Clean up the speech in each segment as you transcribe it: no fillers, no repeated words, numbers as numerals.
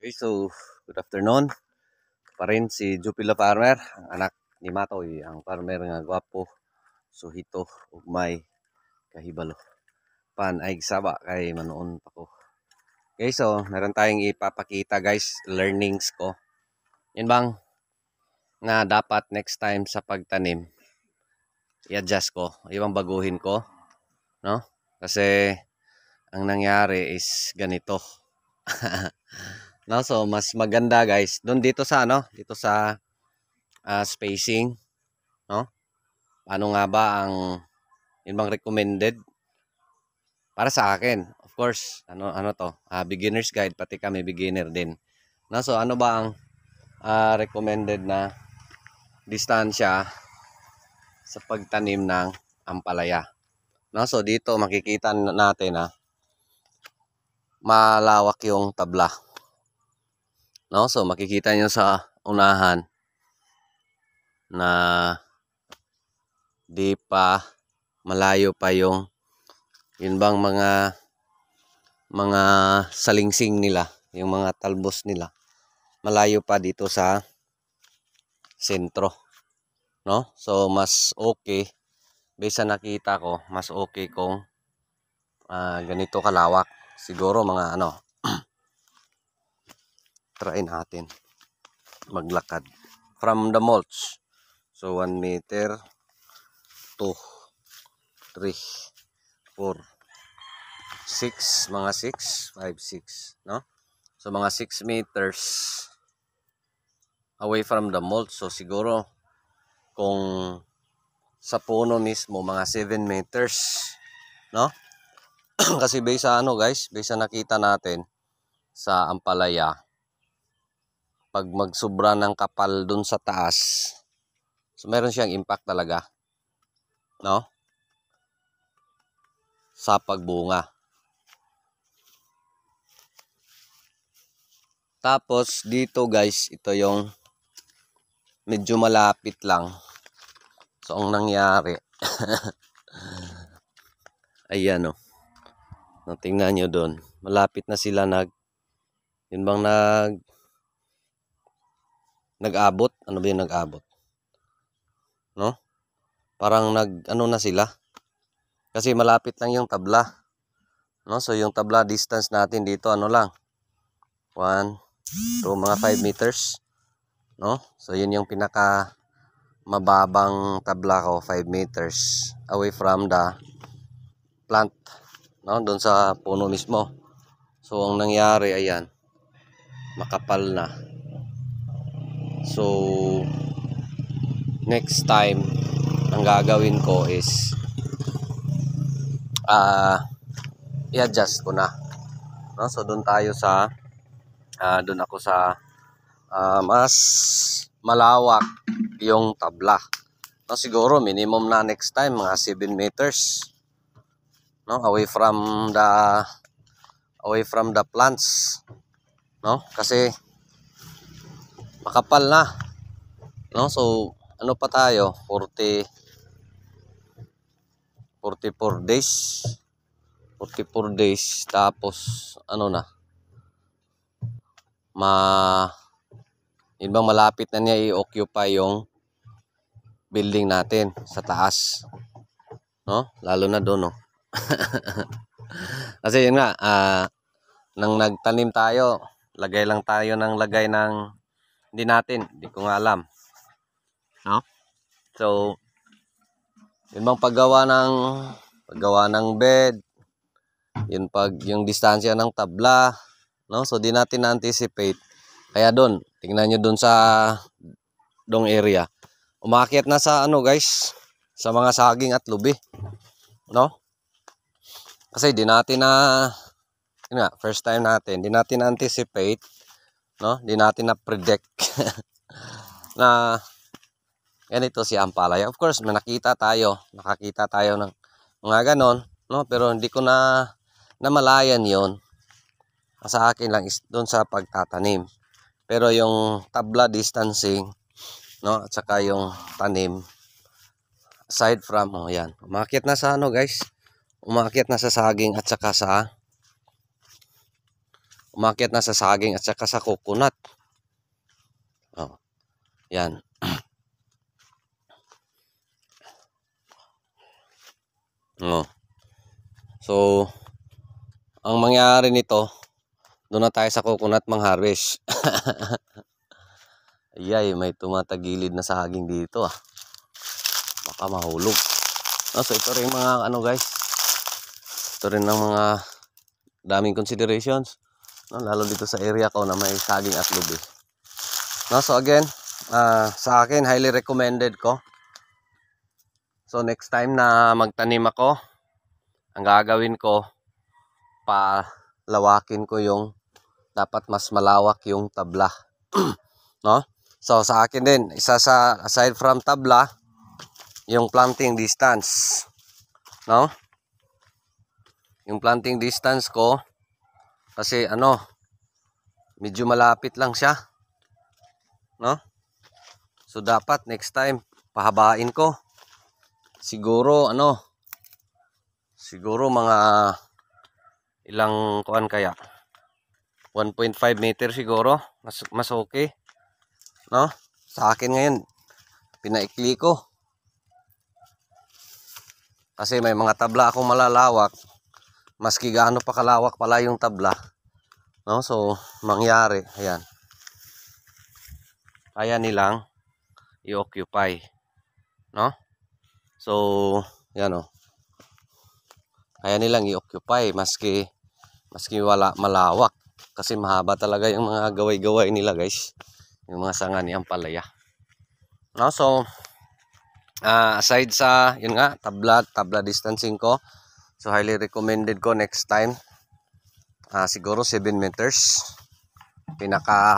Okay, so good afternoon. Pa rin si Jupila Farmer, ang anak ni Matoy, ang farmer nga gwapo, suhito, ugmay, kahibalo. Pan ay saba kay manoon pa ko. Okay, so meron tayong ipapakita guys, learnings ko. Yan bang nga dapat next time sa pagtanim, i-adjust ko, ibang baguhin ko, no? Kasi ang nangyari is ganito. No, so mas maganda guys, doon dito sa dito sa spacing, no? Paano nga ba ang yun bang recommended para sa akin? Of course, ano to? Beginner's guide, pati kami beginner din. No, so ano ba ang recommended na distansya sa pagtanim ng ampalaya? No, so dito makikita natin na malawak yung tabla. No, so makikita nyo sa unahan na di pa malayo pa yung yun bang mga salingsing nila, yung mga talbos nila. Malayo pa dito sa sentro, no? So mas okay based sa nakita ko, mas okay kung ganito kalawak. Siguro mga try natin maglakad from the mulch. So 1 meter, 2, 3, 4, 6, mga 6, 5, 6, no? So mga 6 meters away from the mulch. So siguro kung sa puno mismo mga 7 meters, no? Kasi based sa guys, based sa nakita natin sa ampalaya, pag magsubra ng kapal dun sa taas, so meron siyang impact talaga, no? Sa pagbunga. Tapos dito guys, ito yung medyo malapit lang. So ang nangyari, ayan no, tingnan nyo doon. Malapit na sila yun bang nag-abot? Ano ba yung nag-abot? No? Parang na sila. Kasi malapit lang yung tabla. No? So yung tabla distance natin dito lang? 1, 2, mga 5 meters. No? So yun yung pinaka mababang tabla ko, 5 meters away from the plant. No? Doon sa puno mismo. So ang nangyari, ayan, makapal na. So next time ang gagawin ko is i-adjust ko na, no? So doon tayo sa doon ako sa mas malawak yung tabla, no? Siguro minimum na next time mga 7 meters, no, away from the plants, no? Kasi makapal na, no? So ano pa tayo, 44 days, 44 days, tapos na yun bang malapit na niya i-occupy yung building natin sa taas, no? Lalo na doon, no? Kasi yun nga, nang nagtanim tayo, lagay lang tayo ng lagay ng hindi ko nga alam, no? So yun bang paggawa ng bed, yung distansya ng tabla, no? So di natin na-anticipate. Kaya doon, tingnan nyo doon sa dong area, umakyat na sa guys, sa mga saging at lubi, no? Kasi di natin first time natin, di natin anticipate, no? Di natin na predict na ganito si ampalaya. Of course, nakakita tayo ng mga ganon, no? Pero hindi ko namalayan yon. Sa akin lang is doon sa pagtatanim. Pero yung tabla distancing, no, at saka yung tanim, aside from, yan, umakyat na sa guys, umakyat na sa saging at saka sa umakyat na sa saging at saka sa coconut. Oh, yan. Oh. So, ang mangyari nito, doon na tayo sa coconut mang-harvest. Ayay, may tumatagilid na saging dito ah. Baka mahulog. No, so ito rin mga ano guys. Ito rin ng mga daming considerations. No, lalo dito sa area ko na may saging at lubi. No, so again, sa akin highly recommended ko. So next time na magtanim ako, ang gagawin ko, palawakin ko yung, dapat mas malawak yung tabla. No? So sa akin din, isa sa, aside from tabla, yung planting distance. No? Yung planting distance ko, kasi ano, medyo malapit lang siya. No? So dapat next time, pahabain ko. Siguro ano, siguro mga ilang kuan kaya 1.5 meter siguro, mas okay. No? Sa akin ngayon pinaikli ko kasi may mga tabla akong malalawak, maski gaano pa kalawak pala yung tabla. No? So mangyari ayan, kaya nilang i-occupy. No? So yan o, kaya nilang i-occupy maski wala malawak, kasi mahaba talaga yung mga gaway-gaway nila guys, yung mga sanga ni ampalaya. No, so aside sa yun nga, tabla distancing ko, so highly recommended ko next time siguro 7 meters pinaka,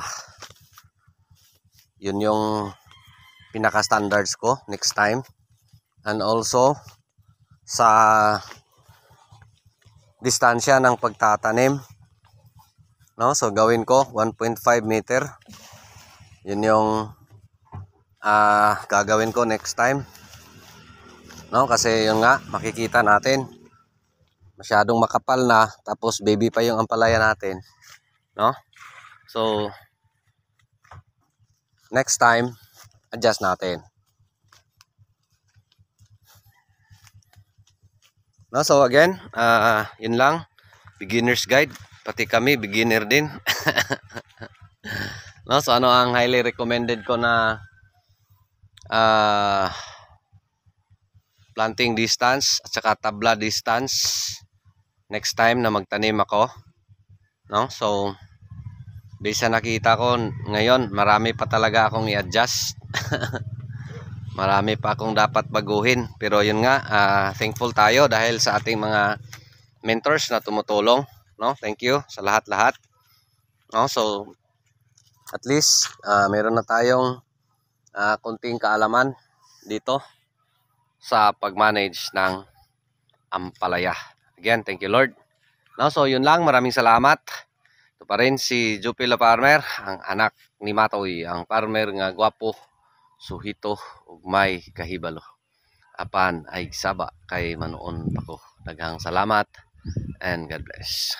yun yung pinaka standards ko next time. And also sa distansya ng pagtatanim, no, so gawin ko 1.5 meter. Yun yung gagawin ko next time. No, kasi yun nga, makikita natin masyadong makapal na, tapos baby pa yung ampalaya natin. No? So next time, adjust natin. No, so again, yun lang, beginner's guide, pati kami beginner din. No, so ano ang highly recommended ko na planting distance at saka tabla distance next time na magtanim ako. No, so based sa nakita ko ngayon, marami pa talaga akong i-adjust. Marami pa akong dapat baguhin, pero yun nga, thankful tayo dahil sa ating mga mentors na tumutulong. No, thank you sa lahat-lahat. No, so at least meron na tayong kunting kaalaman dito sa pag-manage ng ampalaya. Again, thank you Lord. No, so yun lang, maraming salamat. Ito pa rin si Jupila Farmer, ang anak ni Matoy, ang farmer nga gwapo, suhito ug may kahibalo. Apan ay saba kay manuon pa ko. Daghang salamat and God bless.